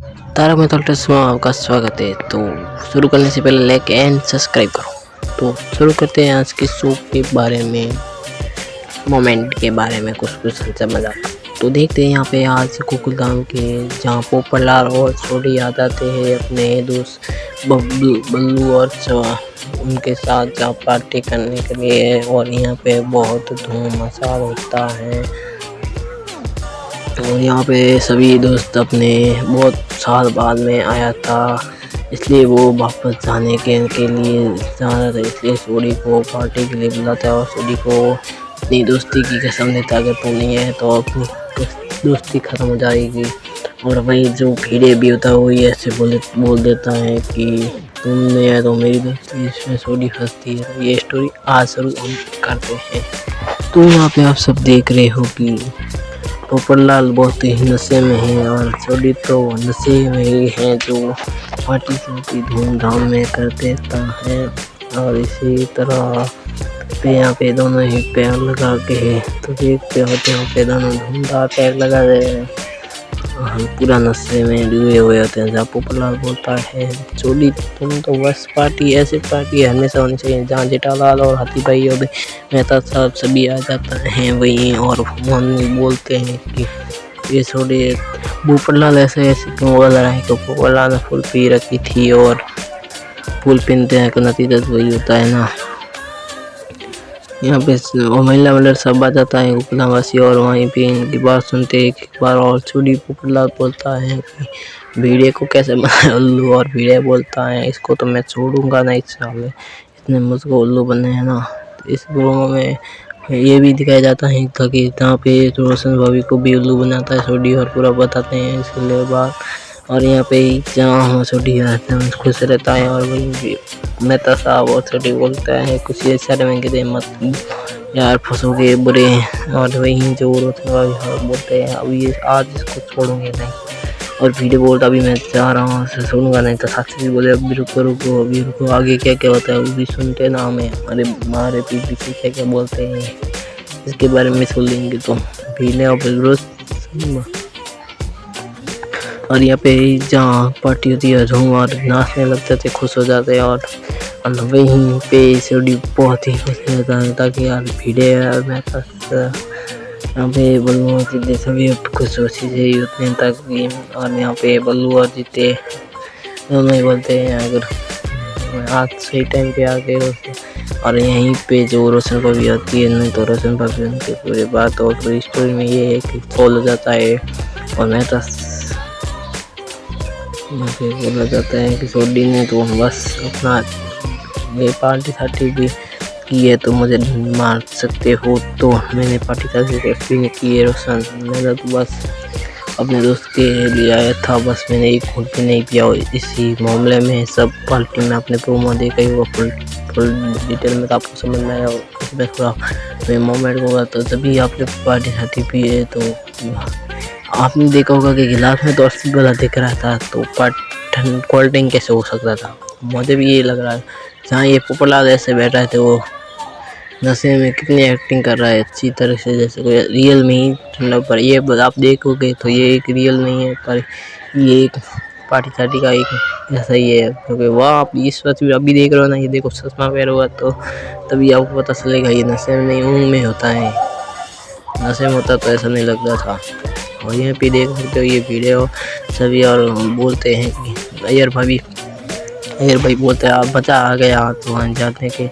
तारक मेहता उल्टा चश्मा में आपका स्वागत है। तो शुरू करने से पहले लाइक एंड सब्सक्राइब करो। तो शुरू करते हैं आज के शो के बारे में, मोमेंट के बारे में कुछ समझ आता। तो देखते हैं यहाँ पे आज गोकुलधाम के जहाँ पोपटलाल और छोटी याद आते हैं अपने दोस्त बल्लू और चवा उनके साथ जहाँ पार्टी करने के लिए, और यहाँ पे बहुत धूम मचाल होता है। तो यहाँ पे सभी दोस्त अपने बहुत साल बाद में आया था, इसलिए वो वापस जाने के लिए जा रहा था, इसलिए सूरी को पार्टी के लिए बुलाता है और सूरी को अपनी दोस्ती की कसम देता है, अगर तू नहीं है तो अपनी दोस्ती ख़त्म हो जाएगी। और वही जो भीड़े भी होता है वो ऐसे बोल देता है कि तुम नहीं है तो मेरी दोस्ती, इसमें सूरी फंसती है। तो ये स्टोरी आज शुरू हम करते हैं। तो यहाँ पे आप सब देख रहे हो कि पोपटलाल बहुत ही नशे में है और छोटी तो नशे में ही है, जो पार्टी की धूमधाम में कर देता है। और इसी तरह पे यहाँ पे दोनों ही पैर लगा के है, तो देखते हो यहाँ पे दोनों धूमधाम पैर लगा रहे हैं और हम पूरा नशे में डूबे हुए होते हैं। जहाँ पोपटलाल बोलता है छोटी तुम तो बस पार्टी ऐसी पार्टी हमेशा होनी चाहिए जहाँ जेठालाल और हाथी भाई और मेहता साहब सभी आ जाता है वहीं। और मोहन बोलते हैं कि ये छोटे पोपटलाल ऐसे क्यों बोल रहा है कि पोपटलाल ने फुल पी रखी थी और फुल पीते हैं तो नतीजा वही होता है ना। यहाँ पे महिला मंडल सब आ जाता है गोकुलधामवासी, और वहीं पे इनकी बात सुनते एक बार और छोटी पोपटलाल बोलता है कि भीड़े को कैसे बनाया उल्लू, और भीड़े बोलता है इसको तो मैं छोड़ूंगा नहीं, साले इसने मुझको उल्लू बनाया है ना। इस प्रोमो में ये भी दिखाया जाता है ताकि जहाँ पे रोशन भाभी को भी उल्लू बनाता है छोटी, और पूरा बताते हैं इसके बाद। और यहाँ पे जहाँ हम छोटी रहते हैं खुश रहता है, और वही मेहता साहब और छोटी बोलता है कुछ ये शर्मेंगे दे मत यार फंसोगे बुरे। और वही जो रोशन भाभी बोलते हैं अभी आज इसको छोड़ूंगे नहीं, और भीड़े बोलता अभी मैं जा रहा हूँ सुनूंगा नहीं, तो साक्षी भी बोले अभी रुको आगे क्या क्या होता है वो भी सुनते ना हमें, हमारे पीछे क्या क्या बोलते हैं इसके बारे में सुन लेंगे। तो भीड़े और यहाँ पे जहाँ पार्टी होती है झूम और नाचने लग जाते खुश हो जाते हैं, और वहीं पे सीढ़ी बहुत ही खुश रहता है ताकि यार भीड़े मेहता यहाँ पे बल्लू और जीते सभी खुश खुशी से ही होते हैं ताकि। और यहाँ पे बल्लू और जीते दोनों ही बोलते हैं अगर आज सही टाइम पे आ गए। और यहीं पे जो रोशन भाभी होती है नहीं तो रोशन भाभी उनके पूरे बात और पूरी स्टोरी में ये है कि फॉल हो जाता है, और मेहता बोला जाता है कि सोडी ने तो बस अपना ये पार्टी सार्टी भी की है तो मुझे मार सकते हो, तो मैंने पार्टी सार्टी नहीं की है रोशन, मैंने तो बस अपने दोस्त के लिए आया था, बस मैंने एक घूंट भी नहीं पिया। इसी मामले में सब पार्टी में आपने प्रोमो देखा ही होगा फुल डिटेल में, तो आपको समझ में आया इसमें थोड़ा मैं मोमेंट होगा। तो तभी आपने पार्टी सार्टी पी है तो आपने देखा होगा कि गिलास में तो 80 वाला दिख रहा था, तो कोल्ड ड्रिंक कैसे हो सकता था, मुझे भी ये लग रहा है। जहाँ ये पोपटलाल ऐसे बैठा है तो वो नशे में कितनी एक्टिंग कर रहा है अच्छी तरह से, जैसे कोई रियल में ही ठंडा। पर ये आप देखोगे तो ये एक रियल नहीं है, पर ये एक पार्टी सार्टी का एक ऐसा ही है, क्योंकि वाह आप इस वक्त भी अभी देख रहे हो ना, ये देखो चश्मा पहना हुआ, तो तभी आपको पता चलेगा ये नशे में नहीं ऊँग में होता है, नशे में होता तो ऐसा नहीं लगता था। और यहाँ पे देख सकते हो ये वीडियो सभी और बोलते हैं कि अयर भाई बोलते हैं आप बचा आ गया तो वहाँ जाते के।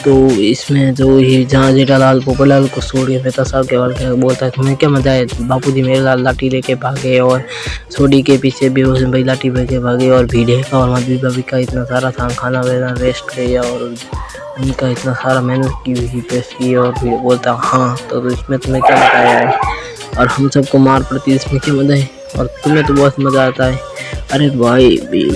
तो इसमें जो ही जहाँ जेठालाल पोपटलाल को छोड़ के मेहता साहब के बारे में बोलता है तुम्हें क्या मजा है, बापूजी मेरे लाल लाठी लेके भागे, और सोडी के पीछे भी रोशन भाई लाठी लेके भागे, और भीड़े का और माधवी भाभी का इतना सारा था खाना वाना वेस्ट किया, और उनका इतना सारा मेहनत की हुई पेश की। और फिर बोलता हाँ तो इसमें तुम्हें क्या बताया है, और हम सबको मार पड़ती है इसमें क्या मज़ा है, और तुम्हें तो बहुत मज़ा आता है। अरे भाई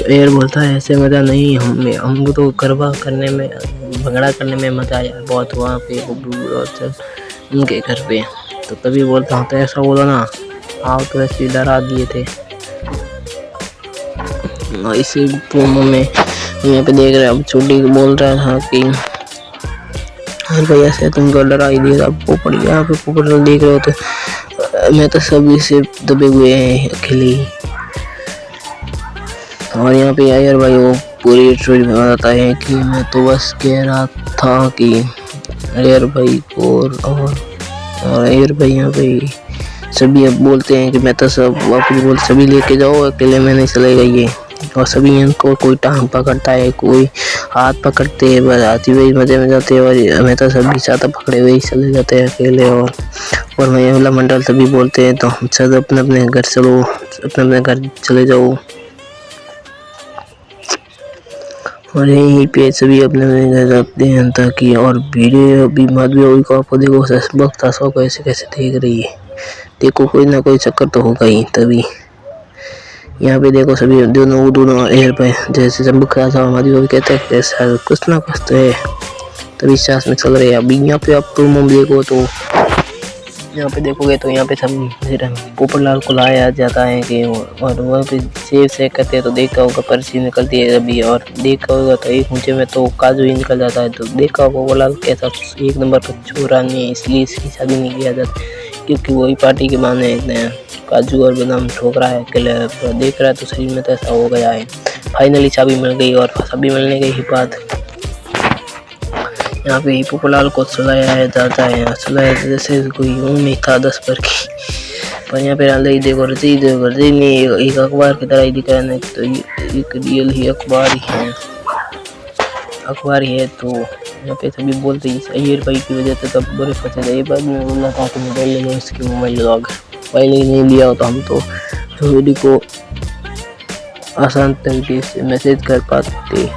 एयर बोलता है ऐसे मज़ा नहीं, हमको तो गरबा करने में भंगड़ा करने में मज़ा आया बहुत वहाँ पे और सब उनके घर पे। तो तभी बोलता हूँ तो ऐसा बोला ना आप तो ऐसे डरा दिए थे। और इसी प्रोमो में यहाँ पे देख रहे हैं अब छोटी को बोल रहा था कि अरे भाई ऐसे तुमको डरा ही दिया था, पोपट यहाँ पे पोपट देख रहे हो तो मैं तो सभी से दबे हुए हैं अकेले, और यहाँ पे अय्यर भाई वो पूरी स्टोरी बताता है कि मैं तो बस कह रहा था कि अय्यर भाई को और अय्यर भाई यहाँ पे सभी अब बोलते हैं कि मैं तो सब वापस बोल सभी लेके जाओ, अकेले में नहीं चलेगा ये। और सभी इनको कोई टांग पकड़ता है, कोई हाथ पकड़ते हैं, बजाती हुई मजे में जाते हैं और हमें तो सभी साथ पकड़े हुए ही चले जाते हैं अकेले। और महिला मंडल सभी बोलते हैं तो हम सब अपने अपने घर चलो, अपने अपने घर चले जाओ। और यहीं पे सभी अपने अपने घर जाते हैं ताकि और भीड़े अभी माधवी को आपको देखो बख्ता सौ कैसे कैसे देख रही है, देखो कोई ना कोई चक्कर तो होगा ही। तभी यहाँ पे देखो सभी दोनों एयर पे जैसे जब खड़ा था हमारी वो कहते हैं कि कुछ ना कुछ तो है, तभी सांस में चल रहे हैं। अभी यहाँ पे आप प्रोमो देखो तो यहाँ पे देखोगे तो यहाँ पे सब पोपटलाल को लाया जाता है कि और वहाँ पे सेव से करते हैं तो देखा होगा पर्ची निकलती है अभी, और देखा होगा तो एक ऊँचे में तो काजू ही निकल जाता है। तो देखा होगा पोपटलाल कैसा एक नंबर का छोरा नहीं है, इसलिए इसकी शादी नहीं किया जाता क्योंकि वही पार्टी के बहाने इतने काजू और बादाम ठोक रहा है अकेले देख रहा है तो शरीर में तो ऐसा हो गया है। फाइनली चाबी मिल गई और चाबी मिलने के ही बाद यहाँ पे पोपटलाल को सुलाया जाता है, सुलाया जैसे कोई उम्मीद था 10 पर की, पर यहाँ पे रही देखो रसीद ने एक अखबार की तरह ही दिखाया नहीं तो एक रियल ही अखबार ही है, अखबार ही है। तो यहाँ पे सभी बोलते हैं अय्यर भाई की वजह से तब बड़े फंसे थे। बाद में बोला था कि मोबाइल ले लो, इसकी मोबाइल लॉग मोबाइल ही नहीं लिया तो हम तो रोहिणी को आसान तरीके से मैसेज कर पाते।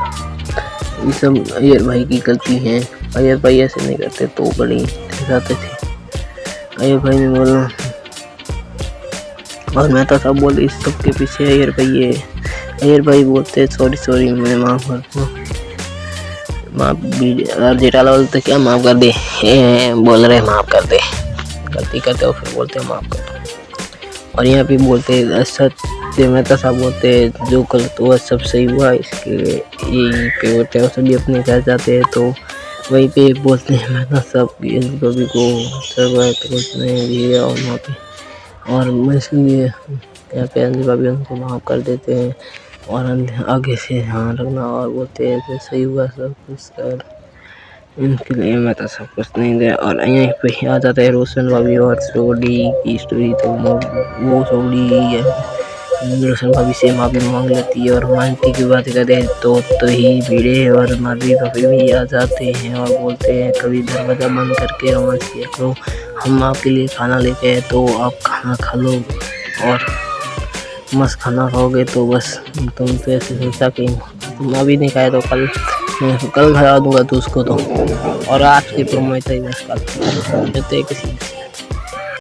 ये सब अय्यर भाई की गलती है, अय्यर भाई ऐसे नहीं करते तो बड़ी दिखाते थे। अय्यर भाई ने बोला और मैं तो सब बोले इस सब के पीछे अय्यर भाई है। अय्यर भाई बोलते सॉरी मैं माफ़ कर दूँ, माफ भी और जेठालाल बोलते क्या माफ़ कर दे, बोल रहे माफ़ कर दे, गलती करते हो फिर बोलते माफ़ कर दो। और यहाँ पे बोलते सत्य में तो सब बोलते जो गलत हुआ सब सही हुआ, इसके यही पे होते हैं सभी अपने घर जाते हैं तो वहीं पे बोलते हैं मैं तो सब कभी को सब कुछ नहीं दिया और वहाँ पे और मैं इसलिए यहाँ पे अंजलि भाभी उनको माफ़ कर देते हैं और आगे से ध्यान रखना और बोलते हैं कि सही हुआ सब कुछ कर इनके लिए मैं तो सब कुछ नहीं दे। और यहीं पे आ जाता है रोशन भाभी और सोडी की स्टोरी, तो वो सोडी है रोशन भाभी से माफ़ी मांग लेती है और मानती की बात करें तो ही भीड़े और माधवी भाभी भी आ जाते हैं और बोलते हैं कभी दरवाज़ा बंद करके रोमांस किया करो, हम आपके लिए खाना लेके आए तो आप खाना खा लो और मस्त खाना खाओगे तो बस तुम तो ऐसे सोचा कि तुम अभी नहीं खाए तो कल खा दूंगा तो उसको तो। और आज की प्रोमो ही बस कल किसी